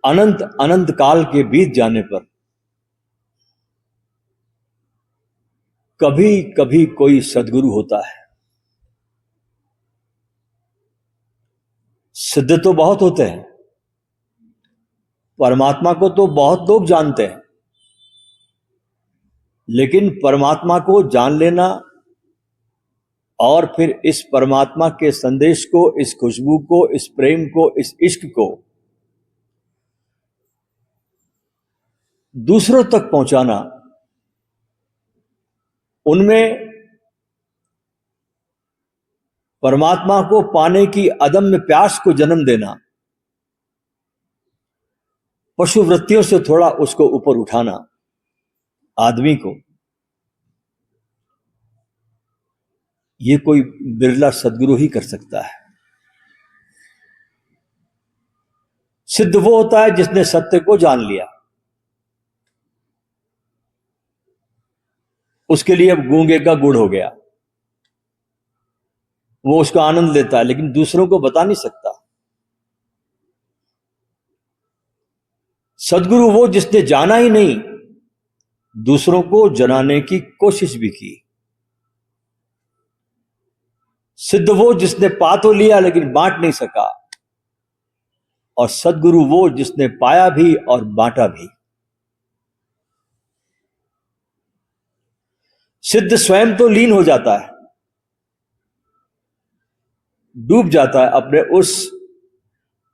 अनंत अनंत काल के बीत जाने पर कभी कभी कोई सद्गुरु होता है। सिद्ध तो बहुत होते हैं, परमात्मा को तो बहुत लोग जानते हैं, लेकिन परमात्मा को जान लेना और फिर इस परमात्मा के संदेश को, इस खुशबू को, इस प्रेम को, इस इश्क को दूसरों तक पहुंचाना, उनमें परमात्मा को पाने की अदम्य प्यास को जन्म देना, पशु वृत्तियों से थोड़ा उसको ऊपर उठाना, आदमी को, यह कोई बिरला सद्गुरु ही कर सकता है। सिद्ध वो होता है जिसने सत्य को जान लिया। उसके लिए अब गूंगे का गुड़ हो गया, वो उसका आनंद लेता है, लेकिन दूसरों को बता नहीं सकता। सद्गुरु वो जिसने जाना ही नहीं, दूसरों को जनाने की कोशिश भी की। सिद्ध वो जिसने पा तो लिया लेकिन बांट नहीं सका, और सद्गुरु वो जिसने पाया भी और बांटा भी। सिद्ध स्वयं तो लीन हो जाता है, डूब जाता है अपने उस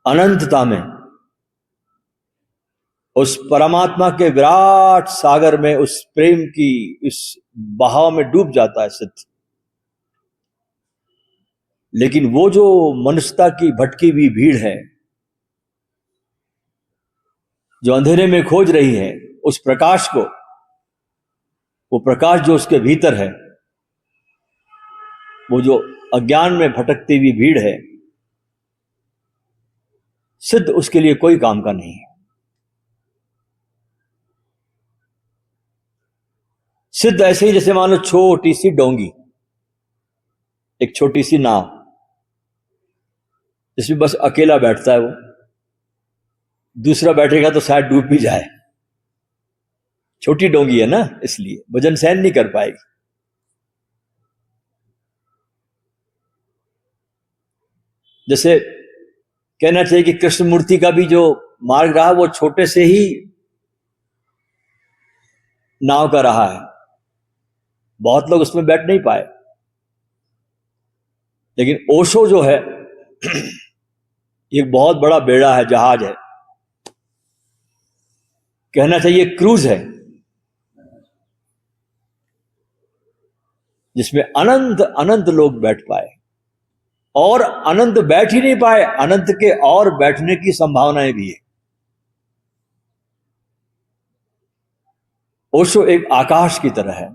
अनंतता में, उस परमात्मा के विराट सागर में, उस प्रेम की इस बहाव में डूब जाता है सिद्ध। लेकिन वो जो मनुष्यता की भटकी हुई भीड़ है, जो अंधेरे में खोज रही है उस प्रकाश को, वो प्रकाश जो उसके भीतर है, वो जो अज्ञान में भटकती हुई भीड़ है, सिद्ध उसके लिए कोई काम का नहीं है। सिद्ध ऐसे ही जैसे मान लो छोटी सी डोंगी, एक छोटी सी नाव, जिसमें बस अकेला बैठता है, वो दूसरा बैठेगा तो शायद डूब भी जाए। छोटी डोंगी है ना, इसलिए वजन सहन नहीं कर पाएगी। जैसे कहना चाहिए कि कृष्णमूर्ति का भी जो मार्ग रहा वो छोटे से ही नाव का रहा है, बहुत लोग उसमें बैठ नहीं पाए। लेकिन ओशो जो है एक बहुत बड़ा बेड़ा है, जहाज है, कहना चाहिए क्रूज है, जिसमें अनंत अनंत लोग बैठ पाए, और अनंत बैठ ही नहीं पाए, अनंत के और बैठने की संभावनाएं भी है। ओशो एक आकाश की तरह है,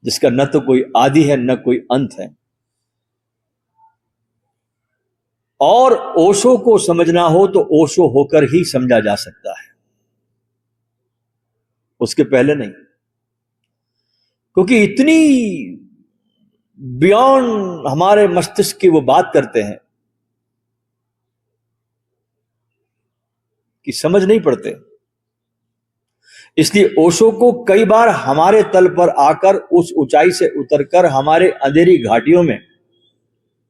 जिसका न तो कोई आदि है न कोई अंत है। और ओशो को समझना हो तो ओशो होकर ही समझा जा सकता है, उसके पहले नहीं। क्योंकि इतनी बियॉन्ड हमारे मस्तिष्क की वो बात करते हैं कि समझ नहीं पड़ते। इसलिए ओशो को कई बार हमारे तल पर आकर, उस ऊंचाई से उतरकर हमारे अंधेरी घाटियों में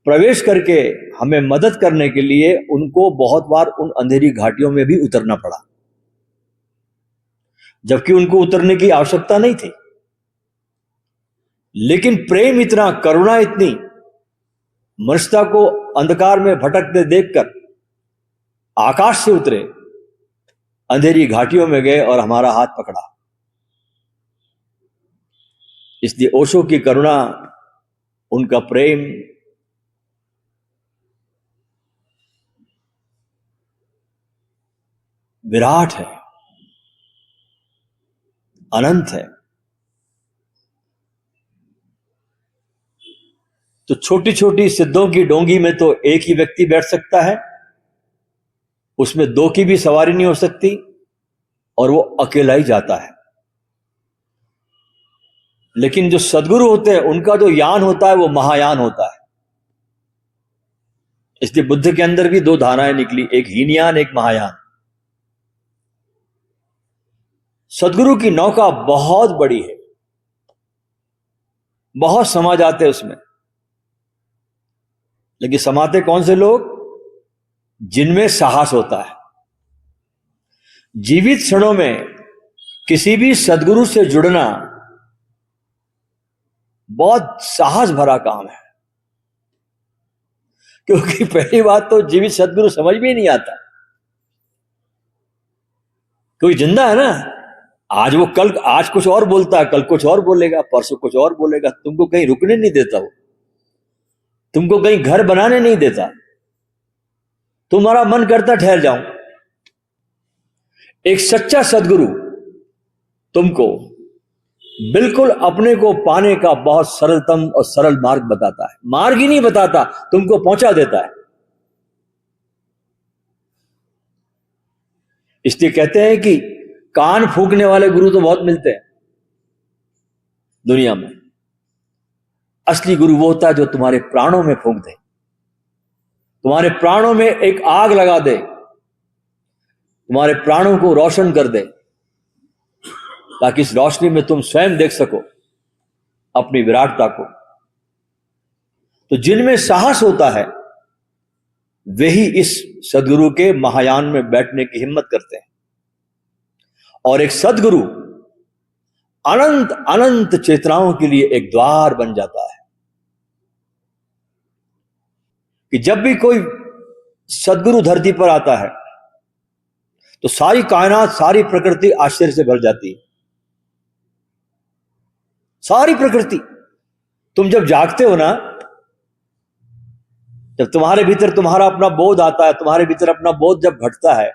प्रवेश करके हमें मदद करने के लिए उनको बहुत बार उन अंधेरी घाटियों में भी उतरना पड़ा, जबकि उनको उतरने की आवश्यकता नहीं थी। लेकिन प्रेम इतना, करुणा इतनी, मनुष्यता को अंधकार में भटकते देखकर आकाश से उतरे, अंधेरी घाटियों में गए और हमारा हाथ पकड़ा। इसलिए ओशो की करुणा, उनका प्रेम विराट है, अनंत है। तो छोटी छोटी सिद्धों की डोंगी में तो एक ही व्यक्ति बैठ सकता है, उसमें दो की भी सवारी नहीं हो सकती, और वो अकेला ही जाता है। लेकिन जो सद्गुरु होते हैं, उनका जो यान होता है वो महायान होता है। इसलिए बुद्ध के अंदर भी दो धाराएं निकली, एक हीनयान, एक महायान। सदगुरु की नौका बहुत बड़ी है, बहुत समा जाते हैं उसमें, लेकिन समाते कौन से लोग? जिनमें साहस होता है। जीवित क्षणों में किसी भी सदगुरु से जुड़ना बहुत साहस भरा काम है, क्योंकि पहली बात तो जीवित सदगुरु समझ में नहीं आता, क्योंकि जिंदा है ना। आज कुछ और बोलता है, कल कुछ और बोलेगा, परसों कुछ और बोलेगा। तुमको कहीं रुकने नहीं देता वो, तुमको कहीं घर बनाने नहीं देता। तुम्हारा मन करता ठहर जाऊं। एक सच्चा सदगुरु तुमको बिल्कुल अपने को पाने का बहुत सरलतम और सरल मार्ग बताता है। मार्ग ही नहीं बताता, तुमको पहुंचा देता है। इसलिए कहते हैं कि कान फूंकने वाले गुरु तो बहुत मिलते हैं दुनिया में। असली गुरु वो होता है जो तुम्हारे प्राणों में फूंक दे, तुम्हारे प्राणों में एक आग लगा दे, तुम्हारे प्राणों को रोशन कर दे, ताकि इस रोशनी में तुम स्वयं देख सको अपनी विराटता को। तो जिनमें साहस होता है वे ही इस सदगुरु के महायान में बैठने की हिम्मत करते हैं। और एक सदगुरु अनंत अनंत चेतनाओं के लिए एक द्वार बन जाता है, कि जब भी कोई सदगुरु धरती पर आता है तो सारी कायनात, सारी प्रकृति आश्चर्य से भर जाती है। सारी प्रकृति। तुम जब जागते हो ना, जब तुम्हारे भीतर तुम्हारा अपना बोध आता है, तुम्हारे भीतर अपना बोध जब घटता है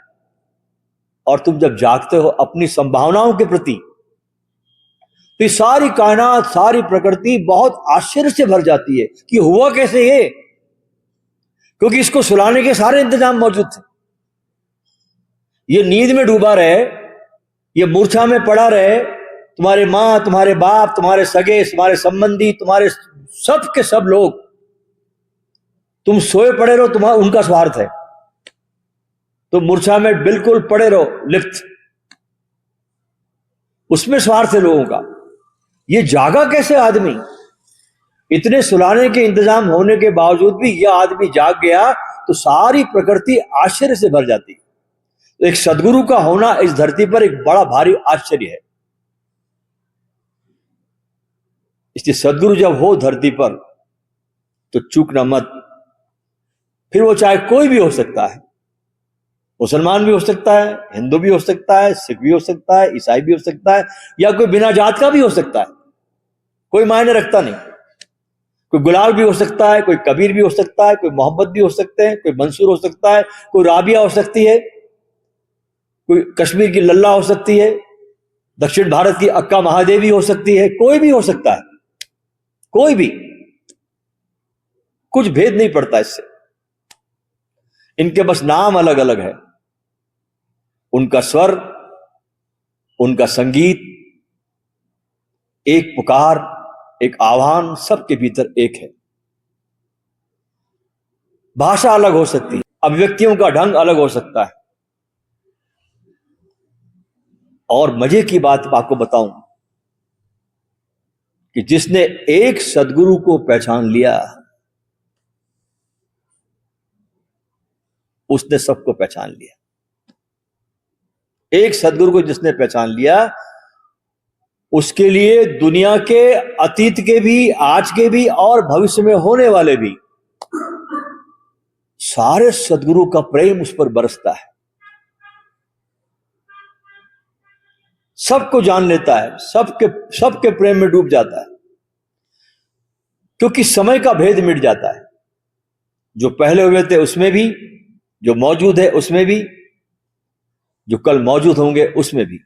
और तुम जब जागते हो अपनी संभावनाओं के प्रति, तो सारी कायनात, सारी प्रकृति बहुत आश्चर्य से भर जाती है कि हुआ कैसे ये, क्योंकि इसको सुलाने के सारे इंतजाम मौजूद थे। ये नींद में डूबा रहे, ये मूर्छा में पड़ा रहे, तुम्हारे मां, तुम्हारे बाप, तुम्हारे सगे, तुम्हारे संबंधी, तुम्हारे सब के सब लोग, तुम सोए पड़े रहो, तुम्हारा उनका स्वार्थ है। तो मूर्छा में बिल्कुल पड़े रहो, लिप्त, उसमें स्वार्थ है लोगों का। ये जागा कैसे आदमी? इतने सुलाने के इंतजाम होने के बावजूद भी यह आदमी जाग गया, तो सारी प्रकृति आश्चर्य से भर जाती। तो एक सदगुरु का होना इस धरती पर एक बड़ा भारी आश्चर्य है। इसलिए सदगुरु जब हो धरती पर तो चूकना मत। फिर वो चाहे कोई भी हो सकता है, मुसलमान भी हो सकता है, हिंदू भी हो सकता है, सिख भी हो सकता है, ईसाई भी हो सकता है, या कोई बिना जात का भी हो सकता है, कोई मायने रखता नहीं। कोई गुलाल भी हो सकता है, कोई कबीर भी हो सकता है, कोई मोहम्मद भी हो सकते हैं, कोई मंसूर हो सकता है, कोई राबिया हो सकती है, कोई कश्मीर की लल्ला हो सकती है, दक्षिण भारत की अक्का महादेवी हो सकती है, कोई भी हो सकता है, कोई भी। कुछ भेद नहीं पड़ता इससे। इनके बस नाम अलग अलग है, उनका स्वर, उनका संगीत, एक पुकार, एक आह्वान, सबके भीतर एक है। भाषा अलग हो सकती है, अभिव्यक्तियों का ढंग अलग हो सकता है। और मजे की बात आपको बताऊं कि जिसने एक सदगुरु को पहचान लिया, उसने सबको पहचान लिया। एक सदगुरु को जिसने पहचान लिया, उसके लिए दुनिया के अतीत के भी, आज के भी और भविष्य में होने वाले भी सारे सदगुरु का प्रेम उस पर बरसता है। सबको जान लेता है, सबके प्रेम में डूब जाता है, क्योंकि समय का भेद मिट जाता है। जो पहले हुए थे उसमें भी, जो मौजूद है उसमें भी, जो कल मौजूद होंगे उसमें भी।